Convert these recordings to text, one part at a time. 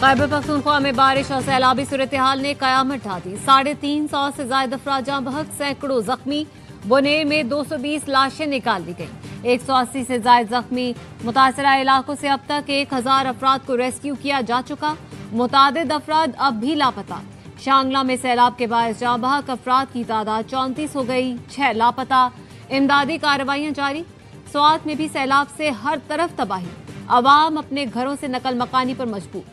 खैबर पख्तूनख्वा में बारिश और सैलाबी सूरत हाल ने कयामत ढा दी। 350 से ज्यादा अफराद जहां बहक, सैकड़ों जख्मी। बुनेर में 220 लाशें निकाल दी गईं, 180 से ज्यादा जख्मी। मुतासरा इलाकों से अब तक 1000 अफराद को रेस्क्यू किया जा चुका। मुतादिद अफराद अब भी लापता। शांगला में सैलाब के बायस जहां बहक अफराद की तादाद 34 हो गई, 6 लापता। इमदादी कार्रवाइयां जारी। स्वात में भी सैलाब से हर तरफ तबाही, अवाम अपने घरों से नकल मकानी पर मजबूर।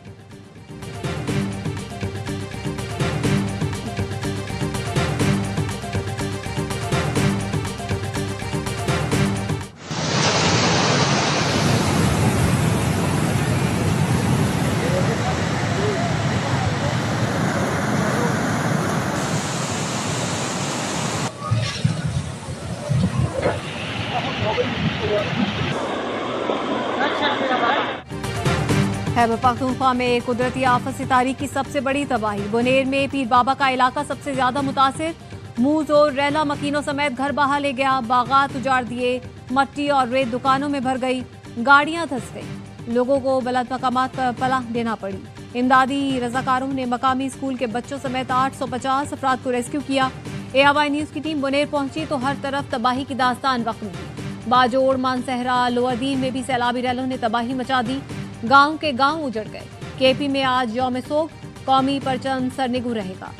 खैबर पख्तूनख्वा में कुदरती आफत से तारीख की सबसे बड़ी तबाही। बुनेर में पीर बाबा का इलाका सबसे ज्यादा मुतासिर। मूज और रैला मकीनों समेत घर बहा ले गया, बागात उजाड़ दिए, मट्टी और रेत दुकानों में भर गई, गाड़ियां धंस गई। लोगों को बुलंद मकामात पर पनाह देना पड़ी। इमदादी रजाकारों ने मकामी स्कूल के बच्चों समेत 850 अफराद को रेस्क्यू किया। ARY न्यूज की टीम बुनेर पहुंची तो हर तरफ तबाही की दास्तान वक्त की। बाजोड़, मानसहरा, लोअरदीन में भी सैलाबी रैलों ने तबाही मचा दी। गांव के गांव उजड़ गए। KP में आज यौम सोग, कौमी परचम सरनिगू रहेगा।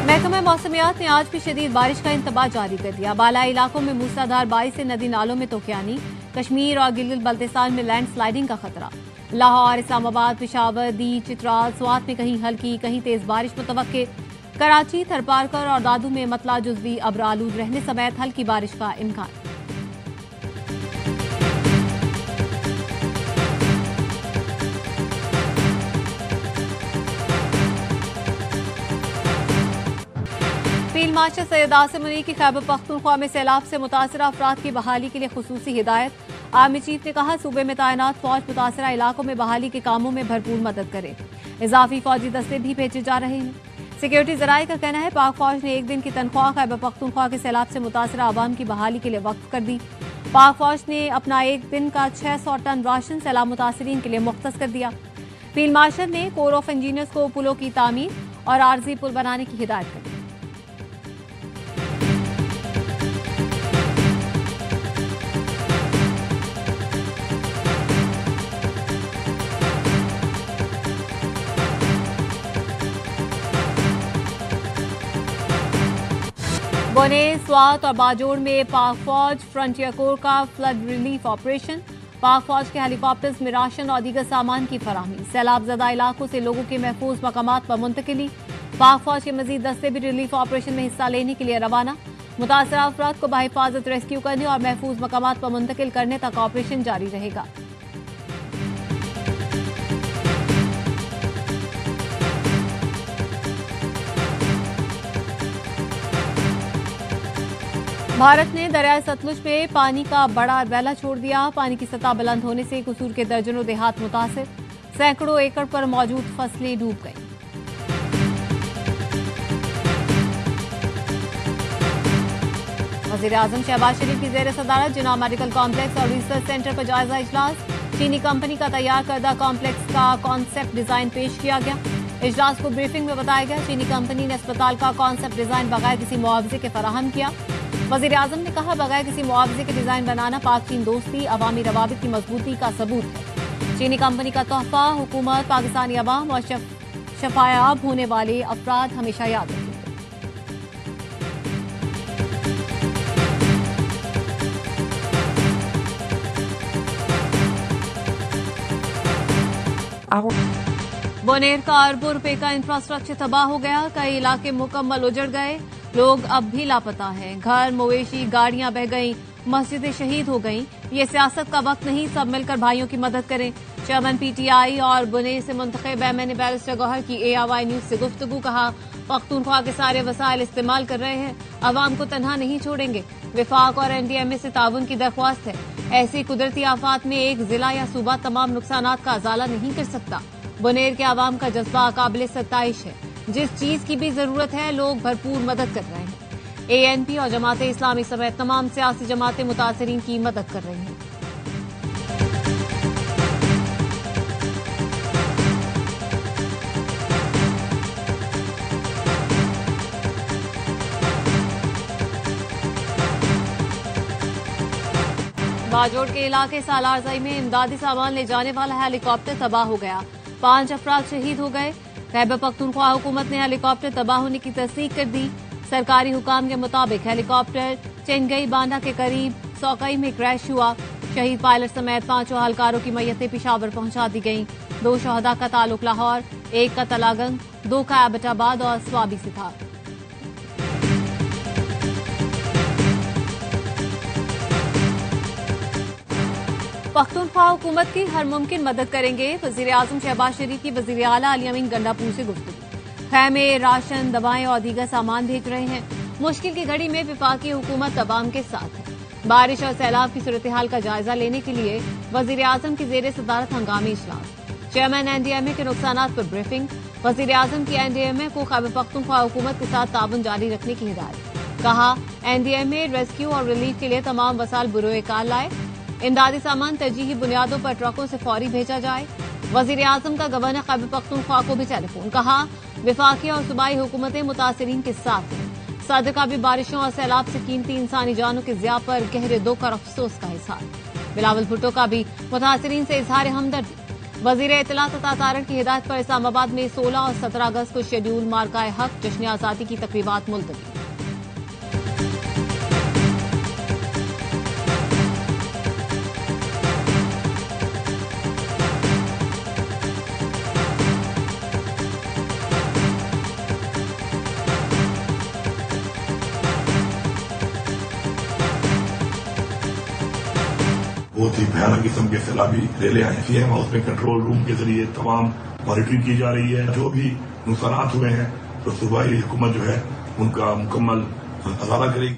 महकमा मौसमियात ने आज भी शदीद बारिश का इंतबाह जारी कर दिया। बालाई इलाकों में मूसलाधार बारिश से नदी नालों में तोक्यानी। कश्मीर और गिलगित बल्तिस्तान में लैंड स्लाइडिंग का खतरा। लाहौर, इस्लामाबाद, पेशावर, दी, चित्राल, स्वात में कहीं हल्की कहीं तेज बारिश मुतवक्के। कराची, थरपारकर और दादू में मतला जुज़वी अब्र आलूद रहने समेत हल्की बारिश का इम्कान। फील्ड मार्शल सैयद आसिम मुनीर की खैबर पख्तूनख्वा में सैलाब से मुतासरा अफराद की बहाली के लिए खुसूसी हिदायत। आर्मी चीफ ने कहा, सूबे में तैनात फौज मुतासरा इलाकों में बहाली के कामों में भरपूर मदद करे। इजाफी फौजी दस्ते भी भेजे जा रहे हैं। सिक्योरिटी जराये का कहना है, पाक फौज ने एक दिन की तनख्वाह खैबर पख्तूनख्वा के सैलाब से मुतासरा आवाम की बहाली के लिए वक्फ कर दी। पाक फौज ने अपना एक दिन का 600 टन राशन सैलाब मुतासरीन के लिए मुख्तस कर दिया। फील्ड मार्शल ने कोर ऑफ इंजीनियर्स को पुलों की तामीर और आर्जी पुल बनाने की हिदायत कर दी। बुनेर, स्वात और बाजोड़ में पाक फौज फ्रंटियर कोर का फ्लड रिलीफ ऑपरेशन। पाक फौज के हेलीकॉप्टर्स में राशन और दीगर सामान की फराहमी। सैलाब ज़दा इलाकों से लोगों के महफूज मकामात पर मुंतकिली। पाक फौज के मजीद दस्ते भी रिलीफ ऑपरेशन में हिस्सा लेने के लिए रवाना। मुतासरा अफराद को बाहिफाजत रेस्क्यू करने और महफूज मकामात पर मुंतकिल करने तक ऑपरेशन जारी रहेगा। भारत ने दरियाए सतलुज में पानी का बड़ा रैला छोड़ दिया। पानी की सतह बुलंद होने से कसूर के दर्जनों देहात मुतासिर। सैकड़ों एकड़ पर मौजूद फसलें डूब गईं। वज़ीर-ए-आज़म शहबाज शरीफ की ज़ेर सदारत जिना मेडिकल कॉम्प्लेक्स और रिसर्च सेंटर पर जायजा इजलास। चीनी कंपनी का तैयार करदा कॉम्प्लेक्स का कॉन्सेप्ट डिजाइन पेश किया गया। इजलास को ब्रीफिंग में बताया गया, चीनी कंपनी ने अस्पताल का कॉन्सेप्ट डिजाइन बगैर किसी मुआवजे के फराहम किया। वज़ीर-ए-आज़म ने कहा, बगैर किसी मुआवजे के डिजाइन बनाना पाक चीन दोस्ती, अवामी रवाबित की मजबूती का सबूत है। चीनी कंपनी का तोहफा हुकूमत, पाकिस्तानी अवाम और शफायाब होने वाले अफराद हमेशा याद रखेंगे। बुनेर का अरबों रुपए का इंफ्रास्ट्रक्चर तबाह हो गया। कई इलाके मुकम्मल उजड़ गए। लोग अब भी लापता हैं। घर, मवेशी, गाड़ियां बह गईं, मस्जिदें शहीद हो गईं। ये सियासत का वक्त नहीं, सब मिलकर भाइयों की मदद करें। चेयरमैन PTI और बुनेर से मुंतखब एमएनए बैरिस्टर गौहर की ARY न्यूज से गुफ्तगू। कहा, पख्तूनख्वा के सारे वसाइल इस्तेमाल कर रहे हैं, अवाम को तनहा नहीं छोड़ेंगे। विफाक और NDMA से ताउन की दरख्वास्त है। ऐसी कुदरती आफात में एक जिला या सूबा तमाम नुकसानात का अजाला नहीं कर सकता। बुनेर के आवाम का जज्बा काबिल सत्ताइश है। जिस चीज की भी जरूरत है लोग भरपूर मदद कर रहे हैं। ANP और जमाते इस्लामी समेत तमाम सियासी जमातें मुतासरीन की मदद कर रही हैं। बाजोड़ के इलाके सालारजई में इमदादी सामान ले जाने वाला हेलीकॉप्टर तबाह हो गया। 5 अफराद शहीद हो गए। खैबर पख्तूनख्वा हुकूमत ने हेलीकॉप्टर तबाह होने की तस्दीक कर दी। सरकारी हुकाम के मुताबिक हेलीकॉप्टर चेंगई बांधा के करीब सौकई में क्रैश हुआ। शहीद पायलट समेत 5 अहलकारों की मैयतें पिशावर पहुंचा दी गईं। 2 शहदा का ताल्लुक लाहौर, 1 का तलागंग, 2 का एबटाबाद और स्वाबी से था। पख्तूनख्वा हुकूमत की हर मुमकिन मदद करेंगे। वजीर आजम शहबाज शरीफ की वजीर आला अली अमीन गंडापुर से गुफ्तगू। खैमे, राशन, दवाएं और दीगर सामान भेज रहे हैं। मुश्किल की घड़ी में विफाकी हुकूमत अवाम के साथ है। बारिश और सैलाब की सूरत हाल का जायजा लेने के लिए वजीर आजम की जेर सदारत हंगामी इजलास। चेयरमैन NDMA के नुकसानात पर ब्रीफिंग। वजीर आजम की NDMA को खैबर पख्तूनख्वा हुकूमत के साथ ताउन जारी रखने की हिदायत। कहा, NDMA रेस्क्यू और रिलीफ के लिए तमाम वसाइल बुरोए कार लाए। इमदादी सामान तरजीही बुनियादों पर ट्रकों से फौरी भेजा जाए। वजीर आजम का गवर्नर खैबर पख्तूनख्वा को भी टेलीफोन। कहा, विफाकी और सूबाई हुकूमतें मुतासरीन के साथ हैं। सदर का भी बारिशों और सैलाब से कीमती इंसानी जानों के ज़िया पर गहरे दुख और अफसोस का इजहार। बिलावल भुट्टो का भी मुतासरीन से इजहार हमदर्दी। वजीर इत्तलात अता तारड़ की हिदायत पर इस्लामाबाद में 16 और 17 अगस्त को शेड्यूल मार्काए हक जश्न आज़ादी की तकरीबात मुलतवी। बहुत ही भयानक किस्म के सैलाबी रेले आई हैं। हाउस में कंट्रोल रूम के जरिए तमाम मॉनिटरिंग की जा रही है। जो भी नुकसान हुए हैं तो सूबाई हुकूमत जो है उनका मुकम्मल अजाला करेगी।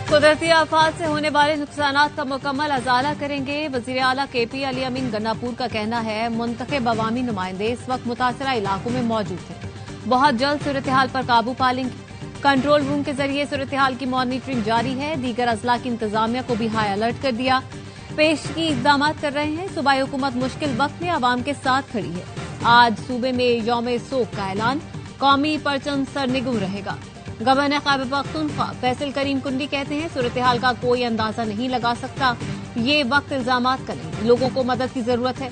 कुदरती आफात से होने वाले नुकसानात का मुकम्मल अजाला करेंगे। वजीर आला KP अली अमीन गन्नापुर का कहना है, मुंतखब अवामी नुमाइंदे इस वक्त मुतासरा इलाकों में मौजूद हैं। बहुत जल्द सूरत हाल पर काबू पा लेंगे। कंट्रोल रूम के जरिए सूरत हाल की मॉनिटरिंग जारी है। दीगर अजला की इंतजामिया को भी हाई अलर्ट कर दिया। पेश की इकदाम कर रहे हैं। सूबाई हुकूमत मुश्किल वक्त में आवाम के साथ खड़ी है। आज सूबे में यौम सोग का ऐलान। कौमी परचम सरनिगुम रहेगा। गवर्नर खैबर पख्तूनख्वा फैसल करीम कुंडी कहते हैं, सूरत हाल का कोई अंदाजा नहीं लगा सकता। ये वक्त इल्जामात का नहीं, लोगों को मदद की जरूरत है।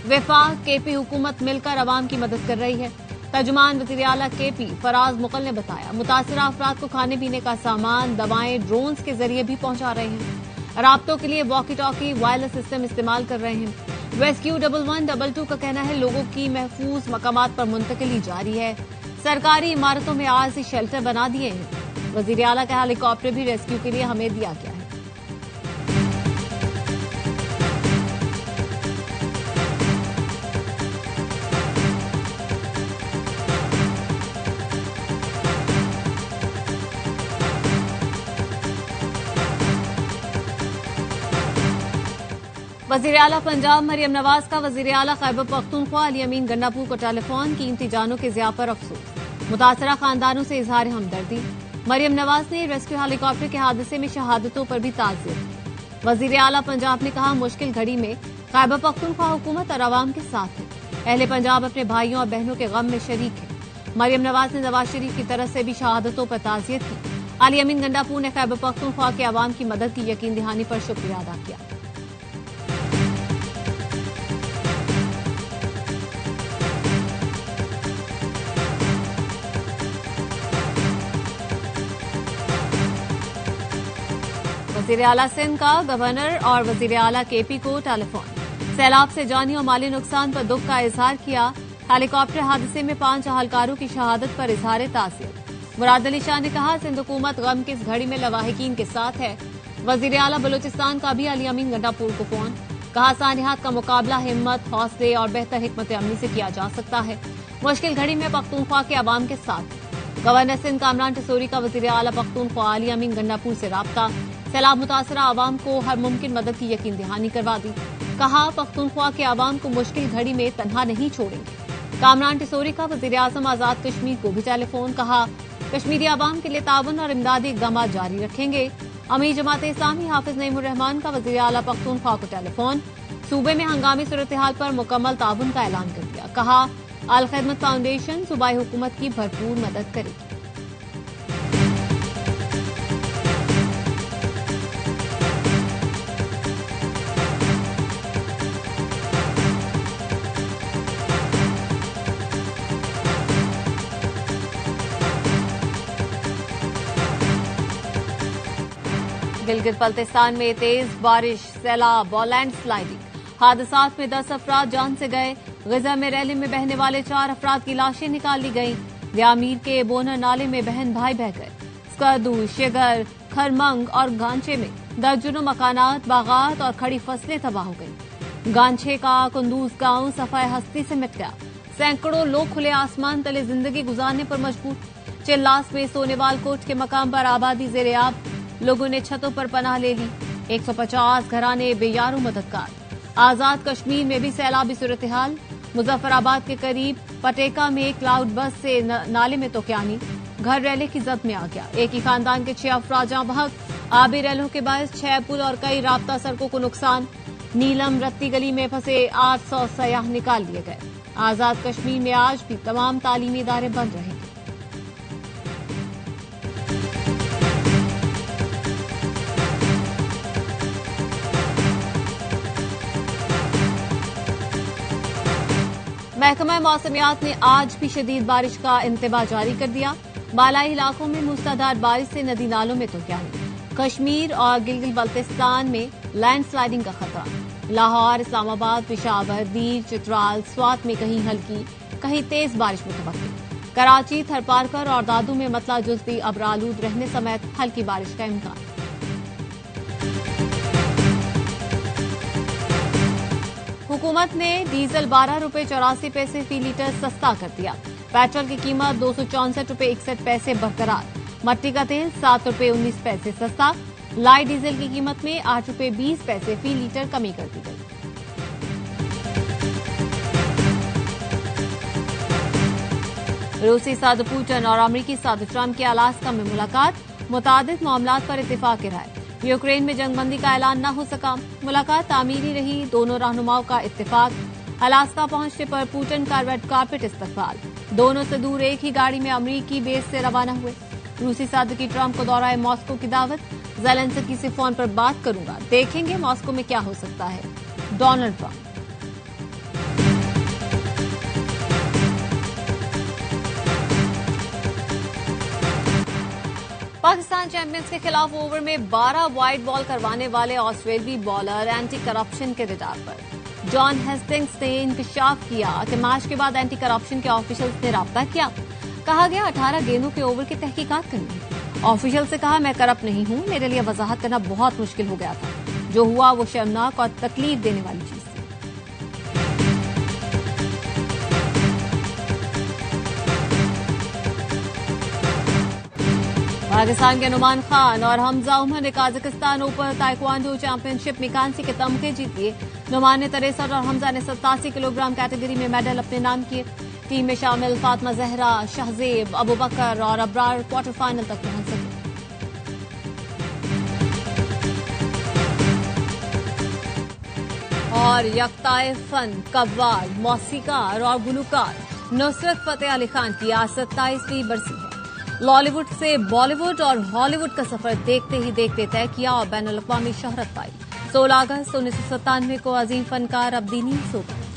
वफाक KP हुकूमत मिलकर आवाम की मदद कर रही है। तर्जुमान वज़ीर आला KP फराज मुगल ने बताया, मुतासरा अफराद को खाने पीने का सामान, दवाएं ड्रोन्स के जरिए भी पहुंचा रहे हैं। राब्तों के लिए वॉकी टॉकी वायरलेस सिस्टम इस्तेमाल कर रहे हैं। रेस्क्यू 1122 का कहना है, लोगों की महफूज मकामात पर मुंतकिली जारी है। सरकारी इमारतों में आरजी शेल्टर बना दिए हैं। वज़ीर आला का हेलीकॉप्टर भी रेस्क्यू के लिए हमें दिया गया है। वज़ीर आला पंजाब मरियम नवाज का वज़ीर आला खैबर पख्तूनख्वा अली अमीन गन्नापुर को टेलीफोन। कीमती जानों के ज़िया पर अफसोस। मुतासरा खानदानों से इजहार हमदर्दी। मरियम नवाज ने रेस्क्यू हेलीकॉप्टर के हादसे में शहादतों पर भी ताज़ियत की। वज़ीर आला पंजाब ने कहा, मुश्किल घड़ी में खैबर पख्तूनख्वा हुकूमत और आवाम के साथ है। अहले पंजाब अपने भाइयों और बहनों के गम में शरीक है। मरियम नवाज ने नवाज शरीफ की तरफ से भी शहादतों पर ताज़ियत की। अली अमीन गंडापुर ने खैबर पख्तूनख्वा के आवाम की मदद की यकीन दहानी पर शुक्रिया अदा किया। वज़ीर आला सिंध का गवर्नर और वज़ीर आला KP को टेलीफोन। सैलाब से जानी और माली नुकसान पर दुख का इजहार किया। हेलीकॉप्टर हादसे में 5 अहलकारों की शहादत पर इजहार ताज़ियत। मुराद अली शाह ने कहा, सिंध हुकूमत गम की इस घड़ी में लवाहिकीन के साथ है। वज़ीर आला बलूचिस्तान का भी अली अमीन गंडापुर को फोन। कहा, सानिहात का मुकाबला हिम्मत, हौसले और बेहतर हिकमत अमली से किया जा सकता है। मुश्किल घड़ी में पख्तूनख्वा के अवाम के साथ। गवर्नर सिंध कामरान टसूरी का वज़ीर आला पख्तूनख्वा अली अमीन गंडापुर से राब्ता। सैलाब मुतासरा आवाम को हर मुमकिन मदद की यकीन दहानी करवा दी। कहा, पख्तूनख्वा के आवाम को मुश्किल घड़ी में तन्हा नहीं छोड़ेंगे। कामरान टिसोरी का वज़ीर-ए-आज़म आजाद कश्मीर को भी टेलीफोन, कहा कश्मीरी आवाम के लिए ताउन और इमदादी इक़दाम जारी रखेंगे। अमीर जमात इस्लामी हाफिज नईमुर रहमान का वज़ीर आला पख्तूनख्वा को टेलीफोन, सूबे में हंगामी सूरत हाल पर मुकम्मल ताउन का ऐलान कर दिया, कहा अल खिदमत फाउंडेशन सूबाई हुकूमत की भरपूर मदद करेगी। गिलगित बल्तिस्तान में तेज बारिश, सैलाब और लैंडस्लाइडिंग, हादसात में 10 अफराद जान से गए। ग़ज़ा में रैली में बहने वाले 4 अफराद की लाशें निकाल ली गईं। व्यामीर के बोनर नाले में बहन भाई बह गए। स्कर्दू, शिगर, खरमंग और गांचे में दर्जनों मकानात, बागात और खड़ी फसलें तबाह हो गईं। गांचे का कुंदूज गांव सफाए हस्ती से मिट गया। सैकड़ों लोग खुले आसमान तले जिंदगी गुजारने पर मजबूर। चिल्लास में सोनेवाल कोट के मकाम पर आबादी ज़ेरे-आब, लोगों ने छतों पर पनाह ले ली। 150 घराने बेयारो मददगार। आजाद कश्मीर में भी सैलाबी सूरत हाल। मुजफ्फराबाद के करीब पटेका में क्लाउड बस से नाले में तोक्यानी, घर रैले की जद में आ गया। एक ही खानदान के 6 अफराद जहां बहक। आबी रैलों के बायस 6 पुल और कई राब्ता सड़कों को नुकसान। नीलम रत्ती गली में फंसे 800 सयाह निकाल लिए गए। आजाद कश्मीर में आज भी तमाम तालीमी इदारे बंद रहेंगे। महकमा मौसमियात ने आज भी शदीद बारिश का इंतबाह जारी कर दिया। बालाई इलाकों में मूसलाधार बारिश से नदी नालों में तोक्यानी। कश्मीर और गिलगित बल्तिस्तान में लैंडस्लाइडिंग का खतरा। लाहौर, इस्लामाबाद, पेशावर, दीर, चित्राल, स्वात में कहीं हल्की कहीं तेज बारिश मुतवक्किल। कराची, थरपारकर और दादू में मतला जुज़वी अबरालूद रहने समेत हल्की बारिश का इम्कान। हुकूमत ने डीजल 12 रुपये 84 पैसे फी लीटर सस्ता कर दिया। पेट्रोल की कीमत 264 रुपये 61 पैसे बरकरार। मट्टी का तेल 7 रुपये 19 पैसे सस्ता। लाइट डीजल की कीमत में 8 रुपये 20 पैसे फी लीटर कमी कर दी गई। रूसी सदर पुतिन और अमरीकी सदर ट्रंप की अलास्का में मुलाकात, मुतादिद मामलात पर इत्तेफाक राय। यूक्रेन में जंगबंदी का ऐलान न हो सका, मुलाकात तामीरी रही, दोनों रहनुमाओं का इत्तेफाक। अलास्का पहुंचने पर पुतिन का रेड कार्पेट इस्तकबाल। दोनों से दूर एक ही गाड़ी में अमरीकी बेस से रवाना हुए। रूसी सदर की ट्रंप को दौराए मॉस्को की दावत। ज़ेलेंस्की से फोन पर बात करूंगा, देखेंगे मॉस्को में क्या हो सकता है, डोनाल्ड ट्रंप। पाकिस्तान चैंपियंस के खिलाफ ओवर में 12 वाइड बॉल करवाने वाले ऑस्ट्रेलियाई बॉलर एंटी करप्शन के रडार पर। जॉन हेस्टिंग्स ने इंकशाफ किया कि मैच के बाद एंटी करप्शन के ऑफिशियल्स ने राब्ता किया। कहा गया 18 गेंदों के ओवर की तहकीकात करनी है। ऑफिशियल से कहा मैं करप्ट नहीं हूं, मेरे लिए वजाहत करना बहुत मुश्किल हो गया था। जो हुआ वो शर्मनाक और तकलीफ देने वाली चीज थी। पाकिस्तान के नुमान खान और हमजा उमर ने काजाकिस्तान ओपन ताइक्वांडो चैंपियनशिप में कांसे के तमगे जीत लिए। नुमान ने 63 और हमजा ने 87 किलोग्राम कैटेगरी में मेडल अपने नाम किए। टीम में शामिल फातिमा जहरा, शहजेब, अबू बकर और अबरार क्वार्टर फाइनल तक पहुंच सके। और यकताए फन, कव्वाल, मौसीकार और गुलूकार नुसरत फतेह अली खान की आज 27वीं बरसी है। लॉलीवुड से बॉलीवुड और हॉलीवुड का सफर देखते ही देखते तय किया और बैनुल अक़वामी शोहरत पाई। 16 अगस्त 1997 को अजीम फनकार अब्दीनी सो गए।